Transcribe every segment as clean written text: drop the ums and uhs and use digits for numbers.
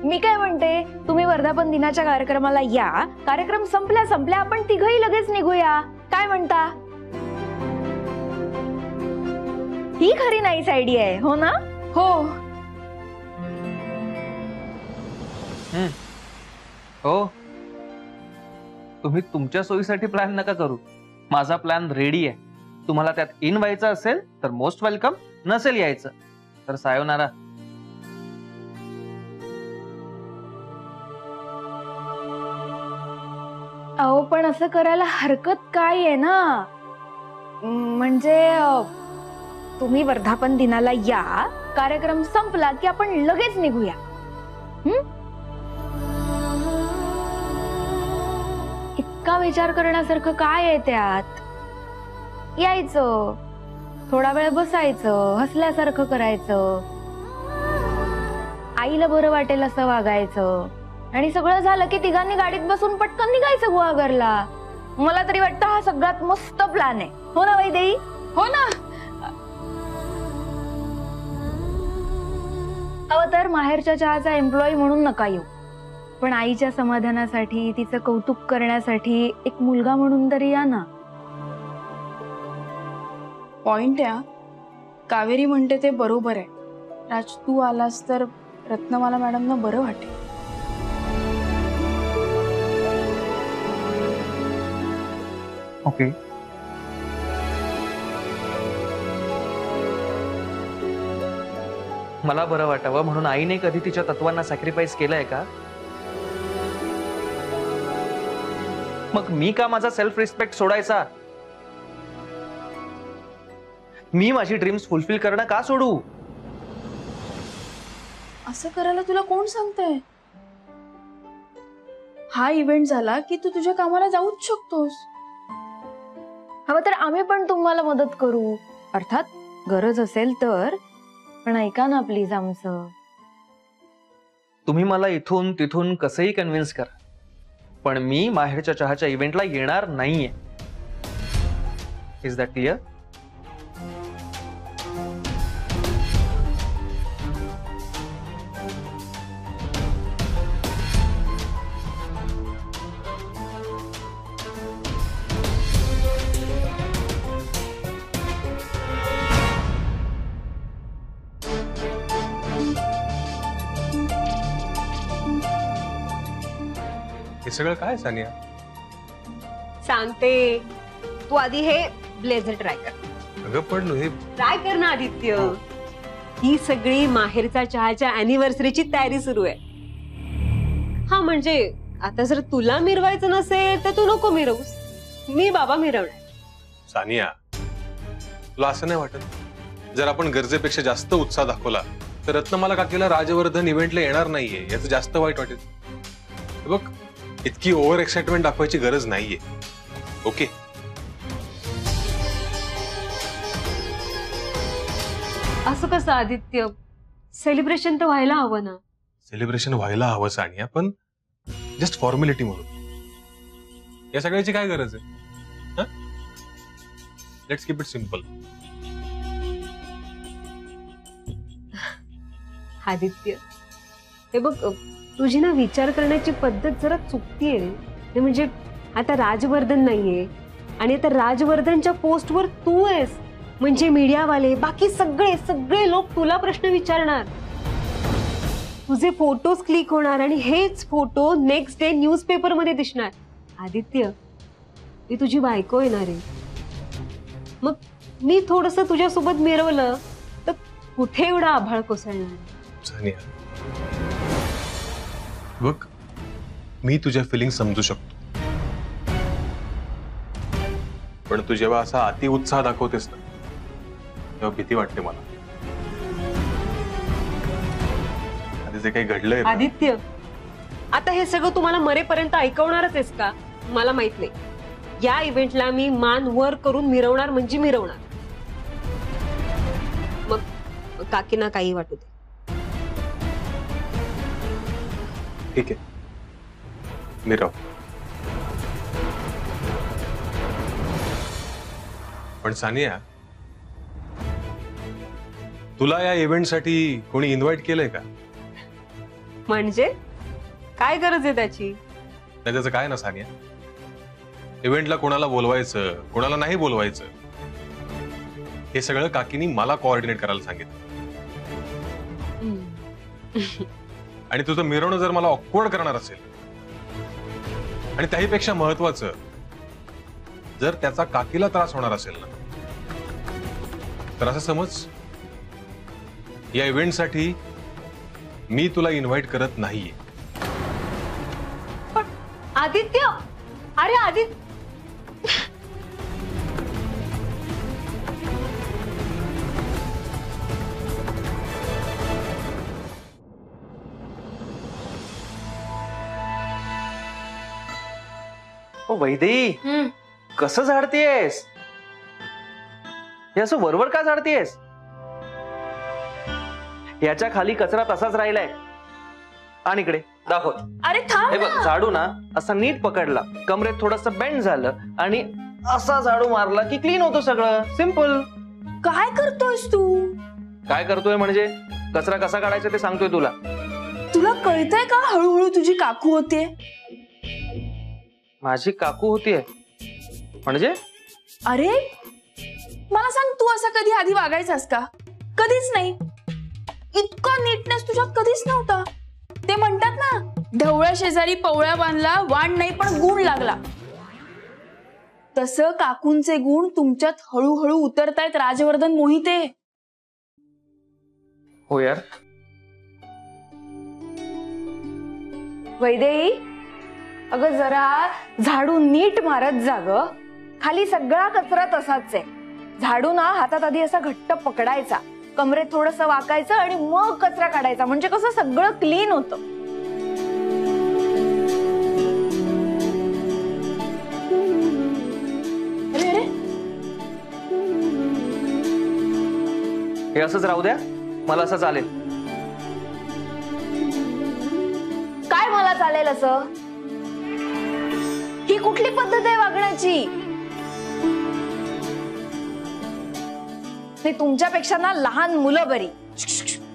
मी काय म्हणते, तुम्ही वर्धापन दिनाच्या कार्यक्रमाला या, कार्यक्रम संपल्या संपल्या आपण तिघही लगेच निघूया, काय म्हणता? ही खरी नाईस आयडिया आहे, हो ना? हो हो, तुम्ही तुमच्या सोयीसाठी प्लॅन नका करू, माझा प्लॅन रेडी आहे. तुम्हाला त्यात इन व्हायचं असेल तर मोस्ट वेलकम, नसेल यायचं तर सायोनारा. अहो पण असं करायला हरकत काय आहे ना, म्हणजे तुम्ही वर्धापन दिनाला या, कार्यक्रम संपला की आपण लगेच निघूया. इतका विचार करण्यासारखं काय आहे त्यात? यायचं, थोडा वेळ बसायचं, हसल्यासारखं करायचं, आईला बरं वाटेल असं वागायचं, आणि सगळं झालं की तिघांनी गाडीत बसून पटकन निघायचं गुहागरला. मला तरी वाटतं हा सगळ्यात मस्त प्लॅन आहे, हो ना वैदेही? हो ना. अहो तर माहेरच्या चहाचा एम्प्लॉई म्हणून नका येऊ, पण आईच्या समाधानासाठी, तिचं कौतुक करण्यासाठी एक मुलगा म्हणून तरी या ना. पॉइंट आहे. कावेरी म्हणते ते बरोबर आहे. राज, तू आलास तर रत्नमाला मॅडमना बरं वाटेल. ओके. मला बरं वाटावं म्हणून आईने कधी तिच्या तत्वांना सॅक्रिफाईस केलंय का? मग मी का माझा सेल्फ रिस्पेक्ट सोडायचा? मी माझी ड्रीम्स फुलफिल करणं का सोडू? असं करायला तुला कोण सांगतंय? हा इव्हेंट झाला की तू तुझ्या कामाला जाऊच शकतोस. हवं तर आम्ही पण तुम्हाला मदत करू, अर्थात गरज असेल तर. पण ऐका ना प्लीज आमचं. तुम्ही मला इथून तिथून कसंही कन्व्हिन्स करा, पण मी माहेरच्या चहाच्या इव्हेंटला येणार नाहीये. Is that clear? हे सगळं काय सानिया? सांगते, तू आधी हे ब्लेझर ट्राय कर. अगं पण हे ट्राय कर ना आदित्य. ही सगळी माहेरचा चहाच्या अॅनिव्हर्सरीची तयारी सुरू आहे. हा म्हणजे आता जर तुला मिरवायचं नसेल तर तू नको मिरवूस, मी बाबा मिरवणार. सानिया, तुला असं नाही वाटत, जर आपण गरजेपेक्षा जास्त उत्साह दाखवला तर रत्नमाला काकीला राजवर्धन इव्हेंटला येणार नाहीये याचं जास्त वाईट वाटेल. बघ, इतकी ओव्हर एक्साइटमेंट दाखवायची गरज नाहीये. ओके? असं कसं आदित्य? सेलिब्रेशन तर व्हायला हवं ना. सेलिब्रेशन व्हायला हवं सानिया, पण जस्ट फॉर्मॅलिटी म्हणून. या सगळ्याची काय गरज आहे? Let's keep it simple. Aditya, हे बघ, तुझी ना विचार करण्याची पद्धत जरा चुकतीये. म्हणजे आता राजवर्धन नाहीये आणि आता राजवर्धनच्या पोस्टवर तू आहेस, म्हणजे मीडियावाले, बाकी सगळे सगळे लोक तुला प्रश्न विचारणार. तुझे फोटोज क्लिक होणार आणि हेच फोटो नेक्स्ट डे न्यूजपेपर मध्ये दिसणार. आदित्य, मी तुझी बायको येणार आहे. मग मी थोडस तुझ्यासोबत मिरवलं तर कुठे एवढा आभाळ कोसळणार? सानिया, बघ, मी तुझ्या फिलिंग समजू शकतो, पण तू जेव्हा असा अति उत्साह दाखवतेस ना, तेव्हा भीती वाटते मला. आधी जे काही घडलंय. आदित्य, आता हे सगळं तुम्हाला मरेपर्यंत ऐकवणारच आहेस का? मला माहित नाही. या इव्हेंटला मी मान वर करून मिरवणार म्हणजे मिरवणार. मग काकीना काही वाटू दे. ठीक आहे, मिरव. पण सानिया, तुला या इव्हेंटसाठी कोणी इन्व्हाइट केलंय का? म्हणजे काय गरज आहे त्याची? नाही त्याचं काय ना सानिया, इव्हेंटला कोणाला बोलवायचं कोणाला नाही बोलवायचं हे सगळं काकीनी मला कोऑर्डिनेट करायला सांगितलं. आणि तुझं मिरवणं जर मला ऑकवर्ड करणार असेल आणि त्याहीपेक्षा महत्वाचं जर त्याचा काकीला त्रास होणार असेल ना, तर असं समज या इव्हेंटसाठी मी तुला इन्व्हाइट करत नाहीये. पण आदित्य, अरे आदित्य, ओ वैदेही, कसं झाडतेस? हे असं वरवर का झाडतेस? याच्या खाली कचरा तसाच राहिलाय. आणि इकडे दाखव. अरे थांब हे बघ, ना. झाडू ना असा नीट पकडला, कमरेत थोडस बेंड झालं आणि असा झाडू मारला की क्लीन होतो सगळं. सिंपल. काय करतोयस तू? काय करतोय म्हणजे कचरा कसा काढायचा ते सांगतोय तुला. तुला कळतंय का हळूहळू तुझी काकू होते? माझी काकू होतीये म्हणजे? अरे मला सांग, तू असा कधी आधी वागायचास का? कधीच नाही. इतका नीटनेस तुझ्यात कधीच नव्हता. ते म्हणतात ना, ढवळ्या शेजारी पवळ्या बांधला, वाण नाही पण गुण लागला. तसं काकूंचे गुण तुमच्यात हळूहळू उतरतायत राजवर्धन मोहिते. हो यार. वैदेही, अगं जरा झाडू नीट मारत जा ग. खाली सगळा कचरा तसाच आहे. झाडू ना हातात आधी असा घट्ट पकडायचा, कमरेत थोडस वाकायचं आणि मग कचरा काढायचा, म्हणजे कसं सगळं क्लीन होतं. अरे अरे, हे असंच राहू द्या, मला असं चालेल. काय मला चालेल असं? ही कुठली पद्धत आहे वागण्याची? तुमच्यापेक्षा ना लहान मुलं बरी.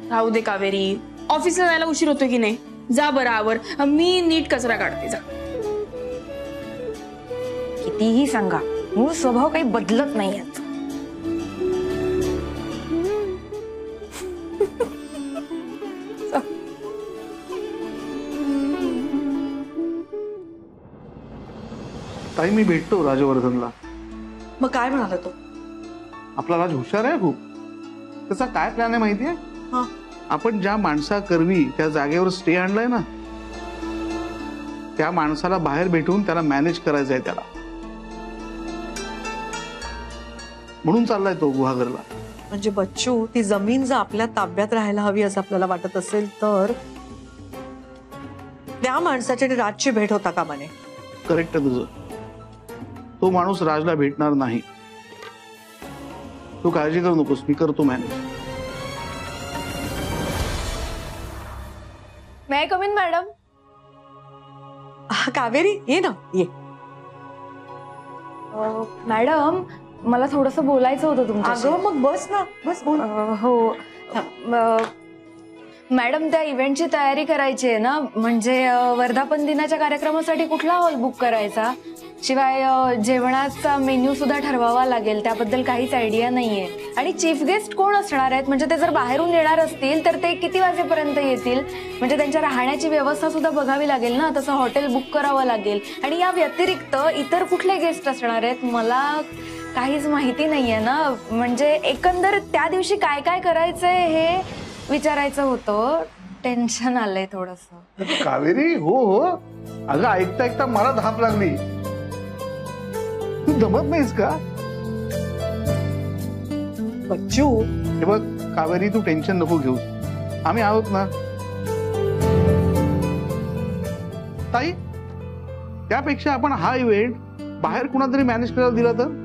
राहू दे कावेरी, ऑफिसला जायला उशीर होतो की नाही. जा बरं आवर, मी नीट कचरा काढते. जा. कितीही सांगा, मूळ स्वभाव काही बदलत नाही याचा. ताई मी भेटतो राजवर्धनला. मग काय म्हणाला तो? आपला राज हुशार आहे खूप. त्याचा काय प्लॅन आहे माहितीये? हा. आपण ज्या माणसाकरवी त्या जागेवर स्टे आणलाय ना, त्या माणसाला बाहेर भेटून त्याला मॅनेज करायचं आहे त्याला. म्हणून चाललाय तो गुहागरला. म्हणजे बच्चू, ती जमीन जर आपल्या ताब्यात राहायला हवी असं आपल्याला वाटत असेल तर त्या माणसाची आणि राजची भेट होता कामा नये. करेक्ट आहे तुझं. तो माणूस राजला भेटणार नाही. तू काळजी करू नकोस, मी करतो manage. May come in madam? Kaveri ये ना, ये. मॅडम, मला थोडंसं बोलायचं होतं तुमच्याशी. अगं मग बस ना, बस बोल. हो मॅडम, त्या इव्हेंटची तयारी करायची आहे ना, म्हणजे वर्धापन दिनाच्या कार्यक्रमासाठी कुठला हॉल बुक करायचा? शिवाय जेवणाचा मेन्यू सुद्धा ठरवावा लागेल, त्याबद्दल काहीच आयडिया नाहीये. आणि चीफ गेस्ट कोण असणार आहेत? म्हणजे ते जर बाहेरून येणार असतील तर ते किती वाजेपर्यंत येतील? म्हणजे त्यांच्या राहण्याची व्यवस्था सुद्धा बघावी लागेल ना, तसं हॉटेल बुक करावं लागेल. आणि या व्यतिरिक्त इतर कुठले गेस्ट असणार आहेत मला काहीच माहिती नाहीये ना. म्हणजे एकंदर त्या दिवशी काय काय करायचंय हे विचारायचं होतं. टेन्शन आलंय थोडस. कावेरी, हो हो, अगं ऐकता ऐकता मला धाप लागली. तू दमत नाहीस का? बच्चू, हे बघ कावेरी, तू टेन्शन नको घेऊस. आम्ही आहोत ना. ताई, त्यापेक्षा आपण हा इव्हेंट बाहेर कुणातरी मॅनेज करायला दिला तर?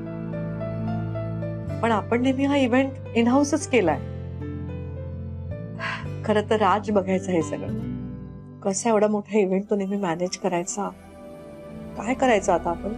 पण आपण नेहमी हा इव्हेंट इन हाऊसच केलाय. खरं तर राज बघायचं हे सगळं. कसा एवढा मोठा इव्हेंट तो नेहमी मॅनेज करायचा? काय करायचं आता आपण?